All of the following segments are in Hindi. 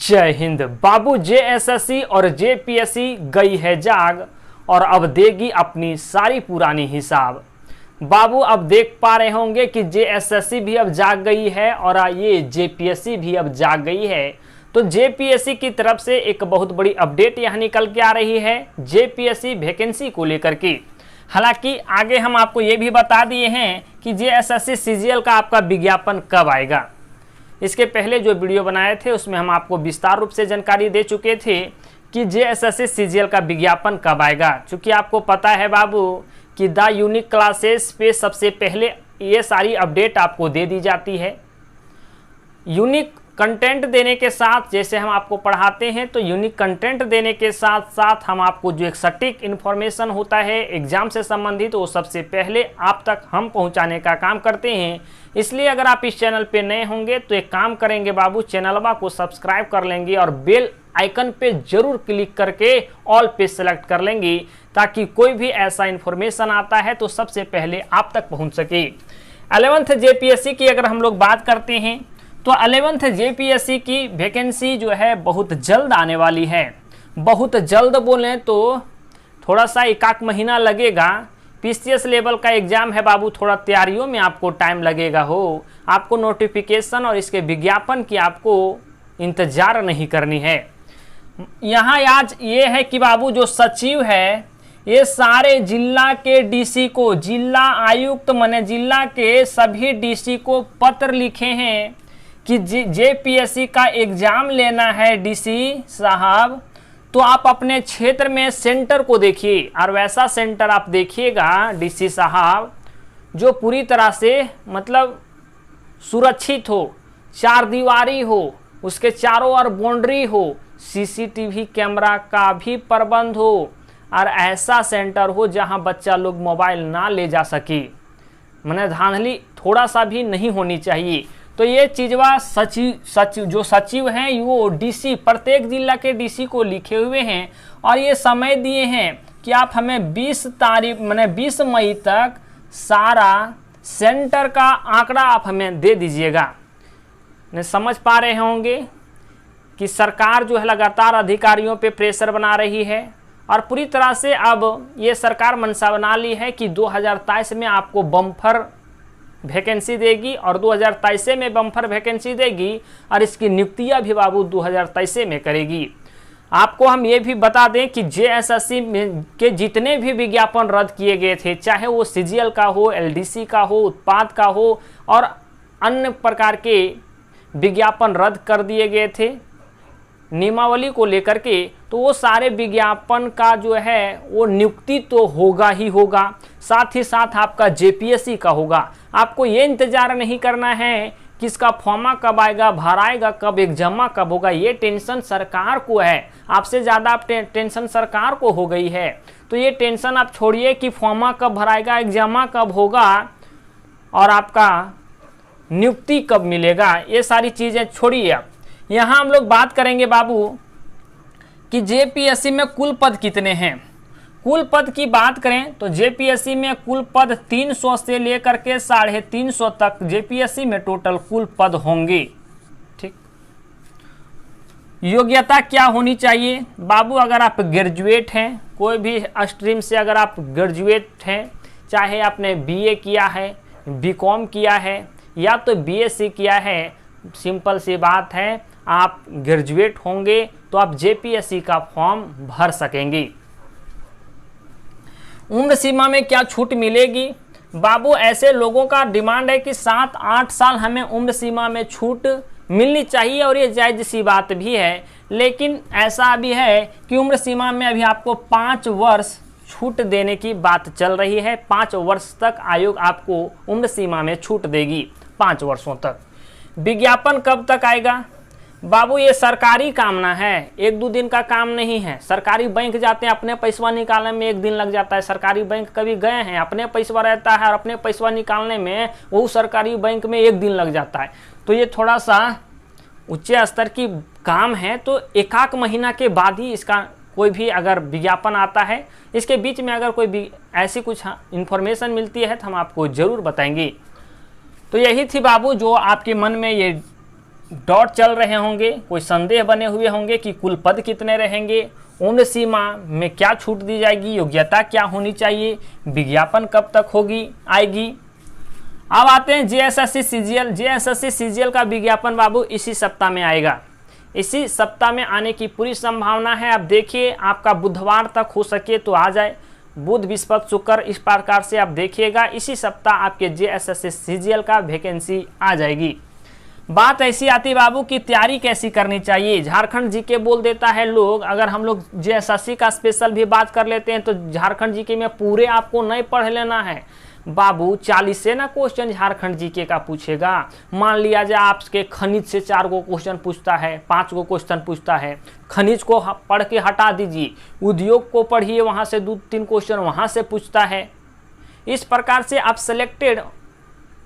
जय हिंद। बाबू जेएसएससी और जेपीएससी गई है जाग और अब देगी अपनी सारी पुरानी हिसाब। बाबू अब देख पा रहे होंगे कि जेएसएससी भी अब जाग गई है और ये जेपीएससी भी अब जाग गई है। तो जेपीएससी की तरफ से एक बहुत बड़ी अपडेट यहाँ निकल के आ रही है जेपीएससी वैकेंसी को लेकर के। हालांकि आगे हम आपको ये भी बता दिए हैं कि जेएसएससी सीजीएल का आपका विज्ञापन कब आएगा। इसके पहले जो वीडियो बनाए थे उसमें हम आपको विस्तार रूप से जानकारी दे चुके थे कि जेएसएससी सीजीएल का विज्ञापन कब आएगा। चूँकि आपको पता है बाबू कि द यूनिक क्लासेस पे सबसे पहले ये सारी अपडेट आपको दे दी जाती है। यूनिक कंटेंट देने के साथ जैसे हम आपको पढ़ाते हैं तो यूनिक कंटेंट देने के साथ साथ हम आपको जो एक सटीक इन्फॉर्मेशन होता है एग्जाम से संबंधित वो सबसे पहले आप तक हम पहुंचाने का काम करते हैं। इसलिए अगर आप इस चैनल पे नए होंगे तो एक काम करेंगे बाबू, चैनलवा को सब्सक्राइब कर लेंगे और बेल आइकन पे जरूर क्लिक करके ऑल पे सेलेक्ट कर लेंगे ताकि कोई भी ऐसा इन्फॉर्मेशन आता है तो सबसे पहले आप तक पहुँच सके। 11th जेपीएससी की अगर हम लोग बात करते हैं तो 11th जेपीएससी की वैकेंसी जो है बहुत जल्द आने वाली है। बहुत जल्द बोलें तो थोड़ा सा एकाक महीना लगेगा। पीसीएस लेवल का एग्जाम है बाबू, थोड़ा तैयारियों में आपको टाइम लगेगा हो। आपको नोटिफिकेशन और इसके विज्ञापन की आपको इंतजार नहीं करनी है। यहाँ आज ये है कि बाबू जो सचिव है ये सारे जिला के डीसी को, जिला आयुक्त माने जिला के सभी डीसी को पत्र लिखे हैं कि जेपीएससी का एग्जाम लेना है डीसी साहब तो आप अपने क्षेत्र में सेंटर को देखिए और वैसा सेंटर आप देखिएगा डीसी साहब जो पूरी तरह से मतलब सुरक्षित हो, चार दीवारी हो, उसके चारों ओर बाउंड्री हो, सीसीटीवी कैमरा का भी प्रबंध हो और ऐसा सेंटर हो जहां बच्चा लोग मोबाइल ना ले जा सके। माने धांधली थोड़ा सा भी नहीं होनी चाहिए। तो ये चीजवा सचिव हैं वो डीसी प्रत्येक जिला के डीसी को लिखे हुए हैं और ये समय दिए हैं कि आप हमें 20 मई तक सारा सेंटर का आंकड़ा आप हमें दे दीजिएगा। ने समझ पा रहे होंगे कि सरकार जो है लगातार अधिकारियों पे प्रेशर बना रही है और पूरी तरह से अब ये सरकार मंशा बना ली है कि 2023 में आपको बम्पर वैकेंसी देगी और 2023 में बम्पर वैकेंसी देगी और इसकी नियुक्तियां भी बाबू 2023 में करेगी। आपको हम ये भी बता दें कि जेएसएससी के जितने भी विज्ञापन रद्द किए गए थे, चाहे वो सीजीएल का हो, एलडीसी का हो, उत्पाद का हो और अन्य प्रकार के विज्ञापन रद्द कर दिए गए थे नियमावली को लेकर के, तो वो सारे विज्ञापन का जो है वो नियुक्ति तो होगा ही होगा, साथ ही साथ आपका जेपीएससी का होगा। आपको ये इंतजार नहीं करना है कि इसका फॉर्मा कब आएगा, भराएगा कब, एग्जामा कब होगा। ये टेंशन सरकार को है, आपसे ज़्यादा आप टेंशन सरकार को हो गई है। तो ये टेंशन आप छोड़िए कि फॉर्मा कब भराएगा, एग्जामा कब होगा और आपका नियुक्ति कब मिलेगा, ये सारी चीज़ें छोड़िए। आप यहाँ हम लोग बात करेंगे बाबू कि जेपीएससी में कुल पद कितने हैं। कुल पद की बात करें तो जेपीएससी में कुल पद 300 से लेकर के 350 तक जेपीएससी में टोटल कुल पद होंगे। ठीक, योग्यता क्या होनी चाहिए बाबू? अगर आप ग्रेजुएट हैं, कोई भी स्ट्रीम से अगर आप ग्रेजुएट हैं, चाहे आपने बीए किया है, बीकॉम किया है या तो बीएससी किया है, सिंपल सी बात है आप ग्रेजुएट होंगे तो आप जेपीएससी का फॉर्म भर सकेंगे। उम्र सीमा में क्या छूट मिलेगी बाबू? ऐसे लोगों का डिमांड है कि 7-8 साल हमें उम्र सीमा में छूट मिलनी चाहिए और ये जायज़ सी बात भी है, लेकिन ऐसा भी है कि उम्र सीमा में अभी आपको 5 वर्ष छूट देने की बात चल रही है। 5 वर्ष तक आयोग आपको उम्र सीमा में छूट देगी, 5 वर्षों तक। विज्ञापन कब तक आएगा बाबू? ये सरकारी काम ना है, 1-2 दिन का काम नहीं है। सरकारी बैंक जाते हैं, अपने पैसा निकालने में 1 दिन लग जाता है। सरकारी बैंक कभी गए हैं, अपने पैसा रहता है और अपने पैसा निकालने में वो सरकारी बैंक में 1 दिन लग जाता है। तो ये थोड़ा सा उच्च स्तर की काम है, तो 1 महीना के बाद ही इसका कोई भी अगर विज्ञापन आता है, इसके बीच में अगर कोई भी ऐसी कुछ इन्फॉर्मेशन मिलती है तो हम आपको ज़रूर बताएंगे। तो यही थी बाबू जो आपके मन में ये डॉट चल रहे होंगे, कोई संदेह बने हुए होंगे कि कुल पद कितने रहेंगे, उम्र सीमा में क्या छूट दी जाएगी, योग्यता क्या होनी चाहिए, विज्ञापन कब तक होगी आएगी। अब आते हैं जेएसएससी सीजीएल। जेएसएससी सीजीएल का विज्ञापन बाबू इसी सप्ताह में आएगा, इसी सप्ताह में आने की पूरी संभावना है। अब देखिए आपका बुधवार तक हो सके तो आ जाए, बुध बृहस्पति शुक्र इस प्रकार से आप देखिएगा, इसी सप्ताह आपके जेएसएससी सीजीएल का वैकेंसी आ जाएगी। बात ऐसी आती बाबू कि तैयारी कैसी करनी चाहिए। झारखंड जीके बोल देता है लोग, अगर हम लोग जेएसएससी का स्पेशल भी बात कर लेते हैं तो झारखंड जीके में पूरे आपको नहीं पढ़ लेना है बाबू। 40 से ना क्वेश्चन झारखंड जीके का पूछेगा। मान लिया जाए आपके खनिज से 4 गो क्वेश्चन पूछता है, 5 गो क्वेश्चन पूछता है, खनिज को पढ़ के हटा दीजिए, उद्योग को पढ़िए, वहाँ से 2-3 क्वेश्चन वहाँ से पूछता है। इस प्रकार से आप सिलेक्टेड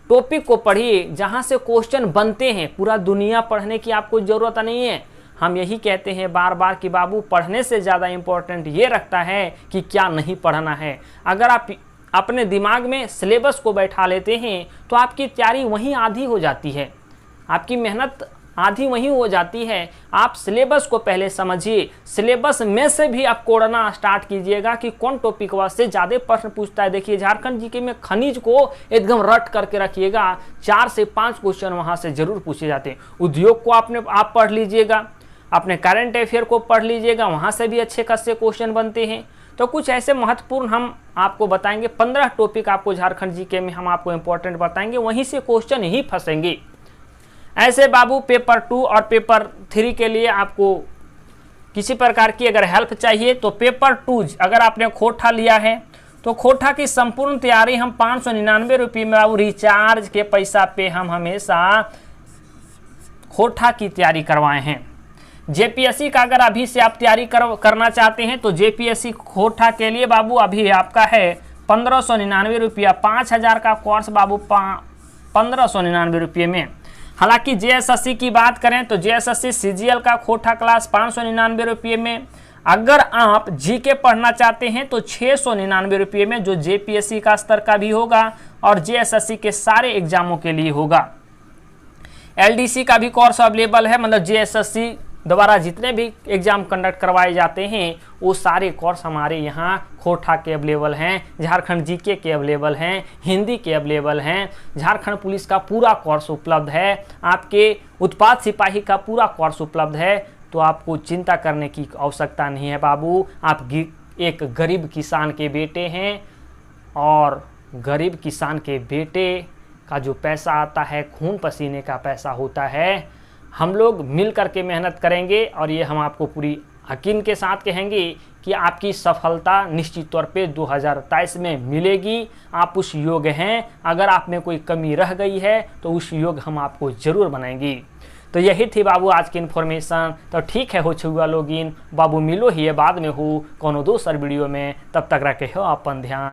टॉपिक को पढ़िए जहाँ से क्वेश्चन बनते हैं। पूरा दुनिया पढ़ने की आपको ज़रूरत नहीं है। हम यही कहते हैं बार बार कि बाबू पढ़ने से ज़्यादा इम्पोर्टेंट ये रखता है कि क्या नहीं पढ़ना है। अगर आप अपने दिमाग में सिलेबस को बैठा लेते हैं तो आपकी तैयारी वहीं आधी हो जाती है, आपकी मेहनत आधी वहीं हो जाती है। आप सिलेबस को पहले समझिए, सिलेबस में से भी आप कोड़ना स्टार्ट कीजिएगा कि कौन टॉपिक से ज़्यादा प्रश्न पूछता है। देखिए झारखंड जीके में खनिज को एकदम रट करके रखिएगा, 4 से 5 क्वेश्चन वहाँ से जरूर पूछे जाते हैं। उद्योग को आप पढ़ लीजिएगा, अपने करंट अफेयर को पढ़ लीजिएगा, वहाँ से भी अच्छे खासे क्वेश्चन बनते हैं। तो कुछ ऐसे महत्वपूर्ण हम आपको बताएंगे, 15 टॉपिक आपको झारखंड जीके में हम आपको इम्पोर्टेंट बताएंगे, वहीं से क्वेश्चन ही फंसेंगे। ऐसे बाबू पेपर 2 और पेपर 3 के लिए आपको किसी प्रकार की अगर हेल्प चाहिए तो पेपर 2 अगर आपने खोटा लिया है तो खोटा की संपूर्ण तैयारी हम 599 रुपये में बाबू रिचार्ज के पैसा पे हम हमेशा खोटा की तैयारी करवाए हैं। जेपीएससी का अगर अभी से आप तैयारी करना चाहते हैं तो जेपीएससी खोटा के लिए बाबू अभी आपका है 1599 रुपया, 5000 का कोर्स बाबू 1599 रुपये में। हालांकि जेएसएससी की बात करें तो जेएसएससी सीजीएल का खोटा क्लास 599 रुपये में। अगर आप जीके पढ़ना चाहते हैं तो 699 रुपये में, जो जेपीएससी का स्तर का भी होगा और जेएसएससी के सारे एग्जामों के लिए होगा। एलडीसी का भी कोर्स अवेलेबल है, मतलब जेएसएससी द्वारा जितने भी एग्जाम कंडक्ट करवाए जाते हैं वो सारे कोर्स हमारे यहाँ खोटा के अवेलेबल हैं, झारखंड जीके के अवेलेबल हैं, हिंदी के अवेलेबल हैं, झारखंड पुलिस का पूरा कोर्स उपलब्ध है, आपके उत्पाद सिपाही का पूरा कोर्स उपलब्ध है। तो आपको चिंता करने की आवश्यकता नहीं है बाबू। आप एक गरीब किसान के बेटे हैं और गरीब किसान के बेटे का जो पैसा आता है खून पसीने का पैसा होता है। हम लोग मिल करके मेहनत करेंगे और ये हम आपको पूरी यकीन के साथ कहेंगे कि आपकी सफलता निश्चित तौर पे 2023 में मिलेगी। आप उस योग्य हैं। अगर आप में कोई कमी रह गई है तो उस योग्य हम आपको ज़रूर बनाएंगे। तो यही थी बाबू आज की इन्फॉर्मेशन। तो ठीक है, हो छुआ लॉगिन बाबू, मिलो ही बाद में हो कोनो दूसर वीडियो में। तब तक रखे हो अपन ध्यान।